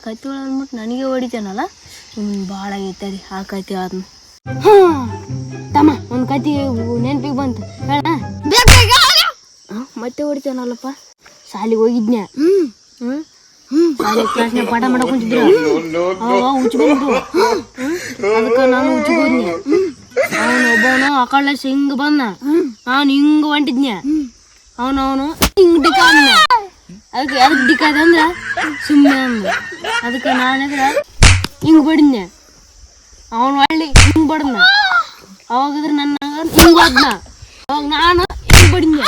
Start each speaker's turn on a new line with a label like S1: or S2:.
S1: ಕತ್ತಿ ಅಂದ್ಬಿಟ್ಟು ನನಗೆ ಹೊಡಿತಾನಲ್ಲ ಭಾಳ ಆಗೈತೆ ಆ ಕತ್ತಿ ಆದ್ನು. ತಮ್ಮ ಒಂದು ಕತ್ತಿ ನೆನಪಿಗೆ ಬಂತು ಹೇಳ. ಮತ್ತೆ ಹೊಡಿತಾನಲ್ಲಪ್ಪ. ಶಾಲೆಗೆ ಹೋಗಿದ್ನ್ಯಾ. ಶಾಲೆ ಕ್ಲಾಸ್ನಾಗ ಪಾಠ ಮಾಡಕ್ ಕುಂತಿದ್ರು ಅವಾಗ ಹುಚ್ಚು ಬಂದ್ರು. ಅದಕ್ಕೆ ನಾನು ಹುಚ್ಚು ಹೋದ್ನಿ. ಅವನು ಒಬ್ಬವನು ಅಕಳ್ಳೆಸ್ ಹಿಂಗ ಬಂದ, ನಾನು ಹಿಂಗ ಹೊಂಟಿದ್ನ್ಯಾ. ಅವನು ಹಿಂಗ್ ಡಿಕ್ಕ ಅಂದ. ಅದಕ್ಕೆ ಡಿಕ್ಕ ಅಂದ್ರ ಸುಮ್ಮನೆ ಅಂದ. ಅದಕ್ಕೆ ನಾನಂದ್ರ ಹಿಂಗ್ ಬಡಿದ್ನ್ಯಾ. ಅವನು ಒಳ್ಳೆ ಹಿಂಗ್ ಬಡ್ದ. ಅವಾಗದ್ರ ನನ್ನ ಹಿಂಗ್ ಹೋದ್ನ. ಅವಾಗ ನಾನು ಹಿಂಗ್ ಬಡಿದ್ನ್ಯಾ.